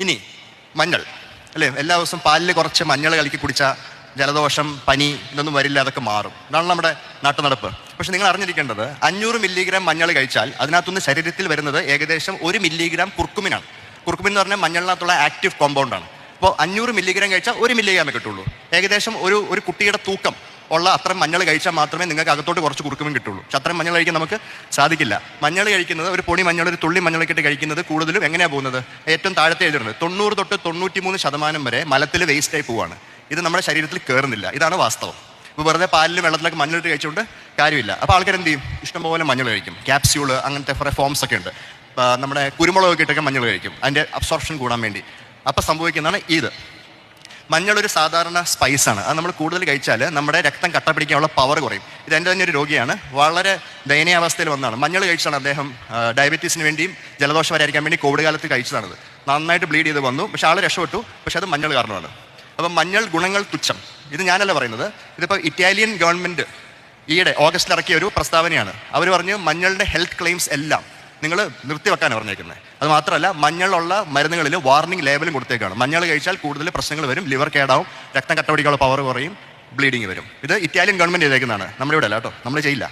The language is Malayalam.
ഇനി മഞ്ഞൾ അല്ലേ, എല്ലാ ദിവസവും പാലിൽ കുറച്ച് മഞ്ഞൾ കലക്കി കുടിച്ചാൽ ജലദോഷം, പനി ഇതൊന്നും വരില്ല, അതൊക്കെ മാറും. ഇതാണ് നമ്മുടെ നാട്ടുനടപ്പ്. പക്ഷെ നിങ്ങൾ അറിഞ്ഞിരിക്കേണ്ടത് 500 മില്ലിഗ്രാം മഞ്ഞൾ കഴിച്ചാൽ അതിനകത്തുനിന്ന് ശരീരത്തിൽ വരുന്നത് ഏകദേശം 1 മില്ലിഗ്രാം കുർക്കുമിനാണ്. കുർക്കുമിൻ എന്ന് പറഞ്ഞാൽ മഞ്ഞളിനകത്തുള്ള ആക്റ്റീവ് കോമ്പൗണ്ടാണ്. അപ്പോൾ 500 മില്ലിഗ്രാം കഴിച്ചാൽ 1 മില്ലിഗ്രാമേ കിട്ടുള്ളൂ. ഏകദേശം ഒരു കുട്ടിയുടെ തൂക്കം ഉള്ള അത്രയും മഞ്ഞൾ കഴിച്ചാൽ മാത്രമേ നിങ്ങൾക്ക് അകത്തോട്ട് കുറച്ച് കുറുക്കുമിൻ കിട്ടുള്ളൂ. പക്ഷെ അത്രയും മഞ്ഞൾ കഴിക്കാൻ നമുക്ക് സാധിക്കില്ല. മഞ്ഞൾ കഴിക്കുന്നത്, ഒരു പൊടി മഞ്ഞൾ, ഒരു തുള്ളി മഞ്ഞളൊക്കെ ഇട്ട് കഴിക്കുന്നത് കൂടുതലും എങ്ങനെയാണ് പോകുന്നത്? ഏറ്റവും താഴത്തെ എഴുതുന്നത് 90 തൊട്ട് 93% വരെ മലത്തിൽ വേസ്റ്റായി പോവാണ്. ഇത് നമ്മുടെ ശരീരത്തിൽ കയറുന്നില്ല. ഇതാണ് വാസ്തവം. ഇപ്പോൾ വെറുതെ പാലിലും വെള്ളത്തിലൊക്കെ മഞ്ഞളിട്ട് കഴിച്ചുകൊണ്ട് കാര്യമില്ല. അപ്പോൾ ആൾക്കാർ എന്ത് ചെയ്യും? ഇഷ്ടംപോലെ മഞ്ഞൾ കഴിക്കും. ക്യാപ്സ്യൂള് അങ്ങനത്തെ കുറേ ഫോംസ് ഒക്കെ ഉണ്ട്. നമ്മുടെ കുരുമുളകൊക്കെ ഇട്ടൊക്കെ മഞ്ഞൾ കഴിക്കും, അതിൻ്റെ അബ്സോർപ്ഷൻ കൂടാൻ വേണ്ടി. അപ്പോൾ സംഭവിക്കുന്നതാണ് ഇത്. മഞ്ഞളൊരു സാധാരണ സ്പൈസാണ്. അത് നമ്മൾ കൂടുതൽ കഴിച്ചാൽ നമ്മുടെ രക്തം കട്ട പിടിക്കാനുള്ള പവർ കുറയും. ഇത് എൻ്റെ തന്നെ ഒരു രോഗിയാണ്, വളരെ ദയനീയാവസ്ഥയിൽ വന്നതാണ്. മഞ്ഞൾ കഴിച്ചാണ് അദ്ദേഹം ഡയബറ്റീസിന് വേണ്ടിയും ജലദോഷം വരാതിരിക്കാൻ വേണ്ടി കോവിഡ് കാലത്ത് കഴിച്ചതാണത്. നന്നായിട്ട് ബ്ലീഡ് ചെയ്ത് വന്നു, പക്ഷേ ആൾ രക്ഷപ്പെട്ടു. പക്ഷേ അത് മഞ്ഞൾ കാരണമാണ്. അപ്പം മഞ്ഞൾ ഗുണങ്ങൾ തുച്ഛം. ഇത് ഞാനല്ല പറയുന്നത്, ഇതിപ്പോൾ ഇറ്റാലിയൻ ഗവൺമെൻറ് ഈയിടെ ഓഗസ്റ്റിൽ ഇറക്കിയ ഒരു പ്രസ്താവനയാണ്. അവർ പറഞ്ഞ് മഞ്ഞളുടെ ഹെൽത്ത് ക്ലെയിംസ് എല്ലാം നിങ്ങൾ നിർത്തിവെക്കാനാണ് പറഞ്ഞേക്കുന്നത്. അത് മാത്രമല്ല, മഞ്ഞളുള്ള മരുന്നുകളിൽ വാർണിംഗ് ലേബലും കൊടുത്തേക്കാണ്. മഞ്ഞൾ കഴിച്ചാൽ കൂടുതൽ പ്രശ്നങ്ങൾ വരും, ലിവർ കേടാവും, രക്തം കട്ടപിടിക്കാനുള്ള പവർ കുറയും, ബ്ലീഡിങ് വരും. ഇത് ഇറ്റാലിയൻ ഗവൺമെൻറ് ചെയ്തേക്കുന്നതാണ്, നമ്മുടെ ഇവിടെ അല്ല കേട്ടോ, നമ്മൾ ചെയ്യില്ല.